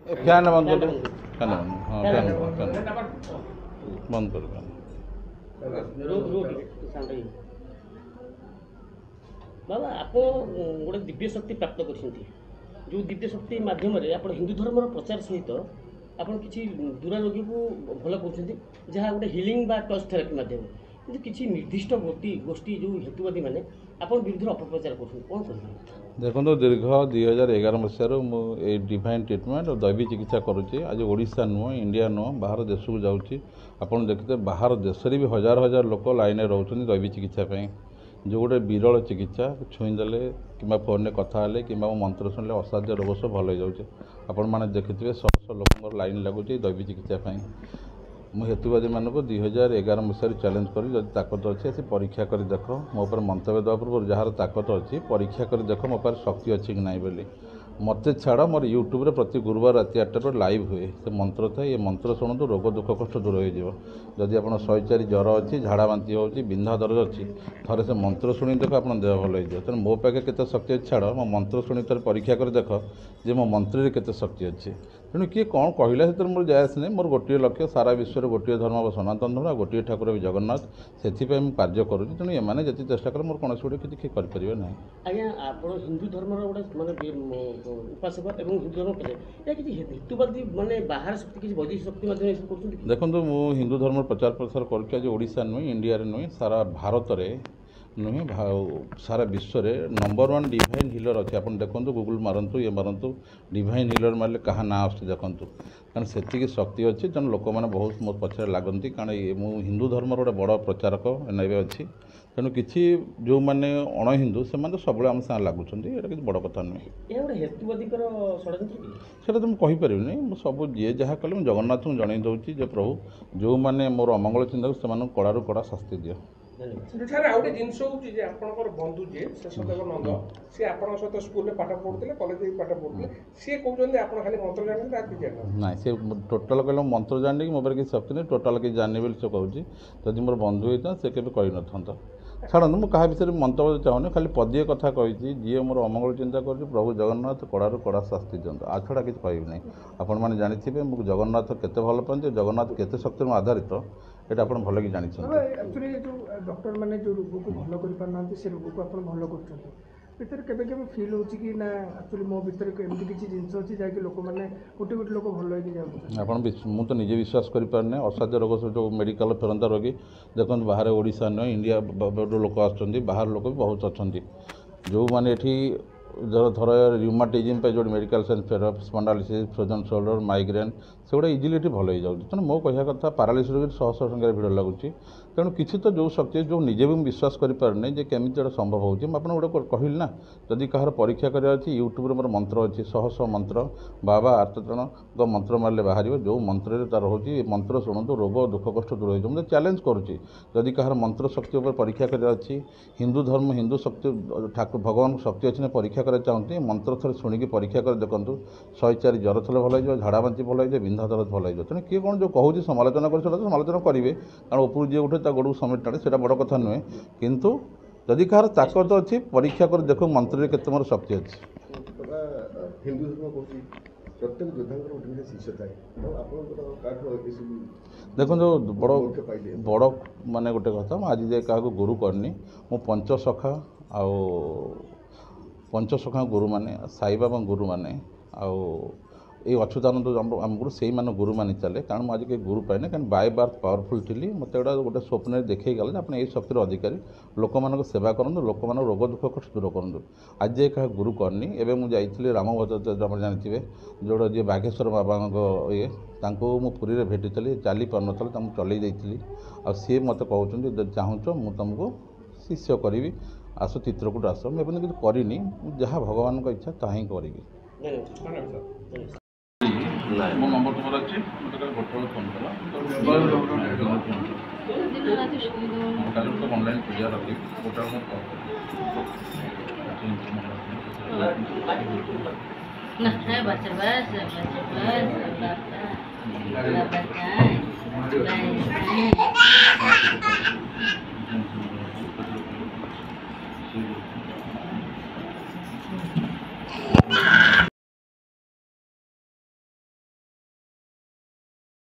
Fan ବନ୍ଦ କରିଦେବେ, fan ବନ୍ଦ, ହଁ ଫ୍ୟାନ୍ ବନ୍ଦ କରିବେ। ବାବା ଆପଣ ଗୋଟେ ଦିବ୍ୟ ଶକ୍ତି ପ୍ରାପ୍ତ କରିଛନ୍ତି, ଯେଉଁ ଦିବ୍ୟ ଶକ୍ତି ମାଧ୍ୟମରେ ଆପଣ ହିନ୍ଦୁ ଧର୍ମର ପ୍ରଚାର ସହିତ ଆପଣ କିଛି ଦୁରାରୋଗୀକୁ ଭଲ କରୁଛନ୍ତି, ଯାହା ଗୋଟେ ହିଲିଂ ବା ଟଚ୍ ଥେରାପି ମାଧ୍ୟମରେ। କିନ୍ତୁ କିଛି ନିର୍ଦ୍ଦିଷ୍ଟ ଗୋଷ୍ଠୀ ଯେଉଁ ହେତୁବାଦୀମାନେ ଆପଣ ବିରୁଦ୍ଧରେ ଅପପ୍ରଚାର କରୁଛନ୍ତି, କ'ଣ କରିବେ? ଦେଖନ୍ତୁ, ଦୀର୍ଘ 2011 ମସିହାରୁ ମୁଁ ଏଇ ଡିଭାଇନ୍ ଟ୍ରିଟମେଣ୍ଟ ଓ ଦୈବିକ ଚିକିତ୍ସା କରୁଛି। ଆଜି ଓଡ଼ିଶା ନୁହଁ, ଇଣ୍ଡିଆ ନୁହଁ, ବାହାର ଦେଶକୁ ଯାଉଛି। ଆପଣ ଦେଖିଥିବେ ବାହାର ଦେଶରେ ବି ହଜାର ହଜାର ଲୋକ ଲାଇନରେ ରହୁଛନ୍ତି ଦୈବିକ ଚିକିତ୍ସା ପାଇଁ। ଯେଉଁ ଗୋଟେ ବିରଳ ଚିକିତ୍ସା, ଛୁଇଁଦେଲେ କିମ୍ବା ଫୋନ୍ରେ କଥା ହେଲେ କିମ୍ବା ମନ୍ତ୍ର ଶୁଣିଲେ ଅସାଧ୍ୟ ରୋଗ ସବୁ ଭଲ ହେଇଯାଉଛି। ଆପଣମାନେ ଦେଖିଥିବେ ଶହ ଶହ ଲୋକଙ୍କର ଲାଇନ୍ ଲାଗୁଛି ଦୈବିକ ଚିକିତ୍ସା ପାଇଁ। ମୁଁ ହେତୁବାଦୀମାନଙ୍କୁ 2011 ମସିହାରୁ ଚ୍ୟାଲେଞ୍ଜ କରି, ଯଦି ତାକତ ଅଛି ଆସି ପରୀକ୍ଷା କରି ଦେଖ। ମୋ ଉପରେ ମନ୍ତବ୍ୟ ଦେବା ପୂର୍ବରୁ ଯାହାର ତାକତ ଅଛି ପରୀକ୍ଷା କରି ଦେଖ ମୋ ପାଖରେ ଶକ୍ତି ଅଛି କି ନାହିଁ ବୋଲି। ମୋତେ ଛାଡ଼, ମୋର ୟୁଟ୍ୟୁବରେ ପ୍ରତି ଗୁରୁବାର ରାତି 8ଟାରେ ଲାଇଭ୍ ହୁଏ। ସେ ମନ୍ତ୍ର ଥାଏ, ଏ ମନ୍ତ୍ର ଶୁଣନ୍ତୁ, ରୋଗ ଦୁଃଖ କଷ୍ଟ ଦୂର ହୋଇଯିବ। ଯଦି ଆପଣ 104 ଜ୍ୱର ଅଛି, ଝାଡ଼ା ବାନ୍ତି ହେଉଛି, ବିନ୍ଧା ଦରଜ ଅଛି, ଥରେ ସେ ମନ୍ତ୍ର ଶୁଣି ଦେଖ, ଆପଣ ଦେହ ଭଲ ହେଇଯିବ। ତେଣୁ ମୋ ପାଖରେ କେତେ ଶକ୍ତି ଅଛି ଛାଡ଼, ମୋ ମନ୍ତ୍ର ଶୁଣି ଥରେ ପରୀକ୍ଷା କରି ଦେଖ ଯେ ମୋ ମନ୍ତ୍ରରେ କେତେ ଶକ୍ତି ଅଛି। ତେଣୁ କିଏ କ'ଣ କହିଲା ସେଥିରେ ମୋର ଯାଏ ଆସେ ନାହିଁ। ମୋର ଗୋଟିଏ ଲକ୍ଷ୍ୟ, ସାରା ବିଶ୍ୱରେ ଗୋଟିଏ ଧର୍ମ ବା ସନାତନ ଧର୍ମ, ଆଉ ଗୋଟିଏ ଠାକୁର ବି ଜଗନ୍ନାଥ। ସେଥିପାଇଁ ମୁଁ କାର୍ଯ୍ୟ କରୁଛି। ତେଣୁ ଏମାନେ ଯେତିକି ଚେଷ୍ଟା କଲେ ମୋର କୌଣସି ଗୋଟେ କିଛି କରିପାରିବେ ନାହିଁ। ଆଜ୍ଞା, ଆପଣ ହିନ୍ଦୁ ଧର୍ମର ଗୋଟେ ମାନେ ଉପାସକ ଏବଂ ହିନ୍ଦୁ ଧର୍ମ ପ୍ରଚାର, ଏହା କିଛି ହେତୁବାଦୀ ମାନେ ବାହାର ଶକ୍ତି, କିଛି ବୈଦେଶିକ ଶକ୍ତି ମାଧ୍ୟମରେ ଏସବୁ କରୁଛନ୍ତି? ଦେଖନ୍ତୁ, ମୁଁ ହିନ୍ଦୁ ଧର୍ମର ପ୍ରଚାର ପ୍ରସାର କରୁଛି। ଆଜି ଓଡ଼ିଶା ନୁହେଁ, ଇଣ୍ଡିଆରେ ନୁହେଁ, ସାରା ଭାରତରେ ନୁହେଁ, ସାରା ବିଶ୍ୱରେ ନମ୍ବର 1 ଡିଭାଇନ୍ ହିଲର ଅଛି। ଆପଣ ଦେଖନ୍ତୁ, ଗୁଗୁଲ୍ ମାରନ୍ତୁ, ଇଏ ମାରନ୍ତୁ, ଡିଭାଇନ୍ ହିଲର ମାରିଲେ କାହା ନାଁ ଆସୁଛି ଦେଖନ୍ତୁ। କାରଣ ସେତିକି ଶକ୍ତି ଅଛି। ତେଣୁ ଲୋକମାନେ ବହୁତ ମୋ ପଛରେ ଲାଗନ୍ତି, କାରଣ ମୁଁ ହିନ୍ଦୁ ଧର୍ମର ଗୋଟେ ବଡ଼ ପ୍ରଚାରକ ଏବେ ଅଛି। ତେଣୁ କିଛି ଯେଉଁମାନେ ଅଣ ହିନ୍ଦୁ ସେମାନେ ତ ସବୁବେଳେ ଆମ ସାଙ୍ଗେ ଲାଗୁଛନ୍ତି, ଏଇଟା କିଛି ବଡ଼ କଥା ନୁହେଁ। ଏହା ଗୋଟେ ହେତୁବାଦୀଙ୍କର ଷଡ଼ଯନ୍ତ୍ର କି? ସେଇଟା ତ ମୁଁ କହିପାରିବିନି। ମୁଁ ସବୁ ଯିଏ ଯାହା କଲେ ମୁଁ ଜଗନ୍ନାଥଙ୍କୁ ଜଣାଇ ଦେଉଛି ଯେ ପ୍ରଭୁ, ଯେଉଁମାନେ ମୋର ଅମଙ୍ଗଳ ଚିନ୍ତା କରୁ ସେମାନଙ୍କୁ କଡ଼ାରୁ କଡ଼ା ଶାସ୍ତି ଦିଅ। ସାର୍, ଆଉ ଗୋଟେ ଜିନିଷ ହେଉଛି ଯେ ଆପଣଙ୍କର ବନ୍ଧୁ ଯିଏ ଶେଷଦେବ ନନ୍ଦ, ସିଏ ଆପଣଙ୍କ ସହିତ ସ୍କୁଲରେ ପାଠ ପଢ଼ୁଥିଲେ, କଲେଜରେ ବି ପାଠ ପଢ଼ୁଥିଲେ, ସିଏ କହୁଛନ୍ତି ଆପଣ ଖାଲି ମନ୍ତ୍ର ଜାଣିଛନ୍ତି, ଆଉ କିଛି ଜାଣିନାହାନ୍ତି। ନାଇଁ, ସେ ଟୋଟାଲ୍ କହିଲେ ମୁଁ ମନ୍ତ୍ର ଜାଣିନି କି ମୋ ପାଖରେ କିଛି ଶକ୍ତି ନାହିଁ, ଟୋଟାଲ୍ କିଛି ଜାଣିନି ବୋଲି ସେ କହୁଛି। ଯଦି ମୋର ବନ୍ଧୁ ହେଇଥାନ୍ତା ସେ କେବେ କହିନଥାନ୍ତା। ଛାଡ଼ନ୍ତୁ, ମୁଁ କାହା ବିଷୟରେ ମନ୍ତବ୍ୟ ଚାହୁଁନି, ଖାଲି ପଦିଏ କଥା କହିଛି, ଯିଏ ମୋର ଅମଙ୍ଗଳ ଚିନ୍ତା କରୁଛି ପ୍ରଭୁ ଜଗନ୍ନାଥ କଡ଼ାରୁ କଡ଼ା ଶାସ୍ତି ଦିଅନ୍ତୁ। ଆ ଛଡ଼ା କିଛି କହିବି ନାହିଁ। ଆପଣମାନେ ଜାଣିଥିବେ ମୁଁ ଜଗନ୍ନାଥ କେତେ ଭଲ ପାଆନ୍ତି, ଜଗନ୍ନାଥ କେତେ ଶକ୍ତିରେ ମୁଁ ଆଧାରିତ, ଏଇଟା ଆପଣ ଭଲକି ଜାଣିଛନ୍ତି। ଆକ୍ଚୁଆଲି ଯେଉଁ ଡକ୍ଟରମାନେ ଯେଉଁ ରୋଗକୁ ଭଲ କରିପାରୁନାହାନ୍ତି, ସେ ରୋଗକୁ ଆପଣ ଭଲ କରୁଛନ୍ତି। ଭିତରେ କେବେ କେବେ ଫିଲ୍ ହେଉଛି କି ନା ଆକ୍ଚୁଆଲି ମୋ ଭିତରେ ଏମିତି କିଛି ଜିନିଷ ଅଛି ଯାହାକି ଲୋକମାନେ ଗୋଟେ ଗୋଟେ ଲୋକ ଭଲ ହେଇକି ଯାଉଛନ୍ତି? ଆପଣ ମୁଁ ତ ନିଜେ ବିଶ୍ୱାସ କରିପାରୁନି। ଅସାଧ୍ୟ ରୋଗ ସବୁ ଯେଉଁ ମେଡ଼ିକାଲ ଫେରନ୍ତା ରୋଗୀ ଦେଖନ୍ତୁ, ବାହାରେ ଓଡ଼ିଶା ନୁହେଁ, ଇଣ୍ଡିଆ ଲୋକ ଆସୁଛନ୍ତି, ବାହାର ଲୋକ ବି ବହୁତ ଅଛନ୍ତି। ଯେଉଁମାନେ ଏଠି ଧର ରିଉମାଟିଜମ୍ ପାଇଁ ଯେଉଁ ମେଡ଼ିକାଲ ସାଇନ୍ସ ଫେରପ, ସ୍ପଣ୍ଡାଲିସିସ୍, ଫ୍ରୋଜନ୍ ସୋଲ୍ଡର, ମାଇଗ୍ରେନ୍, ସେଗୁଡ଼ା ଇଜିଲି ଏଠି ଭଲ ହେଇଯାଉଛି। ତେଣୁ ମୋ କହିବା କଥା, ପାରାଲିସିସ୍ ରୋଗୀ ଶହ ଶହ ସଂଖ୍ୟାରେ ଭିଡ଼ ଲାଗୁଛି। ତେଣୁ କିଛି ତ ଯେଉଁ ଶକ୍ତି, ଯେଉଁ ନିଜେ ବି ମୁଁ ବିଶ୍ୱାସ କରିପାରୁନି ଯେ କେମିତି ଏଇଟା ସମ୍ଭବ ହେଉଛି। ମୁଁ ଆପଣଙ୍କୁ ଗୋଟେ କହିଲି ନା, ଯଦି କାହାର ପରୀକ୍ଷା କରିବାର ଅଛି, ୟୁଟ୍ୟୁବରେ ମୋର ମନ୍ତ୍ର ଅଛି, ଶହ ଶହ ମନ୍ତ୍ର, ବାବା ଆର୍ତ୍ତଜଣଙ୍କ ମନ୍ତ୍ର ମାରିଲେ ବାହାରିବ। ଯେଉଁ ମନ୍ତ୍ରରେ ତାର ହେଉଛି, ଏ ମନ୍ତ୍ର ଶୁଣନ୍ତୁ, ରୋଗ ଦୁଃଖ କଷ୍ଟ ଦୂର ହେଇଯିବ। ମୁଁ ଚ୍ୟାଲେଞ୍ଜ କରୁଛି, ଯଦି କାହାର ମନ୍ତ୍ର ଶକ୍ତି ଉପରେ ପରୀକ୍ଷା କରିବାର ଅଛି, ହିନ୍ଦୁ ଧର୍ମ, ହିନ୍ଦୁ ଶକ୍ତି, ଭଗବାନଙ୍କ ଶକ୍ତି ଅଛି ନା ପରୀକ୍ଷା କରିବାକୁ ଚାହୁଁଛି, ମନ୍ତ୍ର ଥରେ ଶୁଣିକି ପରୀକ୍ଷା କରି ଦେଖନ୍ତୁ। 104 ଜ୍ୱର ଥିଲେ ଭଲ ହେଇଯିବ, ଝାଡ଼ା ବାନ୍ତି ଭଲ ହେଇଯିବ, ବିନ୍ଧା ଦରଜ ଭଲ ହେଇଯିବ। ତେଣୁ କିଏ କ'ଣ ଯେଉଁ କହୁଛି ସମାଲୋଚନା କରି, ସେଟା ତ ସମାଲୋଚନା କରିବେ, କାରଣ ଉପରୁ ଯିଏ ଉଠେ ତା ଗୋଡ଼କୁ ସମିଟ ଟାଣେ, ସେଇଟା ବଡ଼ କଥା ନୁହେଁ। କିନ୍ତୁ ଯଦି କାହାର ତାକତ ଅଛି ପରୀକ୍ଷା କରି ଦେଖୁ ମନ୍ତ୍ରରେ କେତେ ମୋର ଶକ୍ତି ଅଛି। ହିନ୍ଦୁ ଧର୍ମ କହୁଛି ପ୍ରତ୍ୟେକ ଯୋଦ୍ଧାଙ୍କର ଗୋଟେ ଗୋଟେ ଶିଷ୍ୟ ଥାଏ, ଆପଣଙ୍କର କାହାଠୁ ଏସବୁ ଦେଖନ୍ତୁ, ବଡ଼ ମାନେ ଗୋଟେ କଥା, ମୁଁ ଆଜି ଯାଏ କାହାକୁ ଗୁରୁ କରିନି। ମୁଁ ପଞ୍ଚସଖା ଗୁରୁମାନେ, ସାଇବାବାଙ୍କ ଗୁରୁମାନେ, ଆଉ এই ଅଚ୍ୟୁତାନନ୍ଦ ଆମକୁ ସେଇମାନେ ଗୁରୁ ମାନି ଚାଲେ। କାରଣ ମୁଁ ଆଜି କେହି ଗୁରୁ ପାଇନି, କାରଣ ବାଇ ବାର୍ଥ ପାୱାରଫୁଲ୍ ଥିଲି। ମୋତେ ଗୋଟେ ସ୍ୱପ୍ନରେ ଦେଖେଇ ଗଲେ ଯେ ଆପଣ ଏଇ ଶକ୍ତିର ଅଧିକାରୀ, ଲୋକମାନଙ୍କ ସେବା କରନ୍ତୁ, ଲୋକମାନଙ୍କ ରୋଗ ଦୁଃଖ କଷ୍ଟ ଦୂର କରନ୍ତୁ। ଆଜି ଯାଏ କାହା ଗୁରୁ କରିନି। ଏବେ ମୁଁ ଯାଇଥିଲି ରାମଭଦ୍ର, ଆପଣ ଜାଣିଥିବେ, ଯେଉଁଟା ଯିଏ ବାଘେଶ୍ୱର ବାବାଙ୍କ ତାଙ୍କୁ ମୁଁ ପୁରୀରେ ଭେଟିଥିଲି, ଚାଲି ପାରୁନଥିଲି, ତାଙ୍କୁ ଚଲେଇ ଦେଇଥିଲି। ଆଉ ସିଏ ମୋତେ କହୁଛନ୍ତି ଯଦି ଚାହୁଁଛ ମୁଁ ତୁମକୁ ଶିଷ୍ୟ କରିବି, ଆସ ଚିତ୍ରକୂଟ ଆସ। ମୁଁ ଏପର୍ଯ୍ୟନ୍ତ କିଛି କରିନି, ଯାହା ଭଗବାନଙ୍କ ଇଚ୍ଛା ତାହା ହିଁ କରିବି। ମୋ ନମ୍ବର ତୁମର ଅଛି, ମୋତେ କାଲି ଗୋଟେ ବେଳ ଫୋନ୍ କଲା, କାଲି ତ ଅନଲାଇନ୍ ପୂଜା ରଖିବି, ଗୋଟେ ବେଳ ମୁଁ କଲ୍ କରିବି।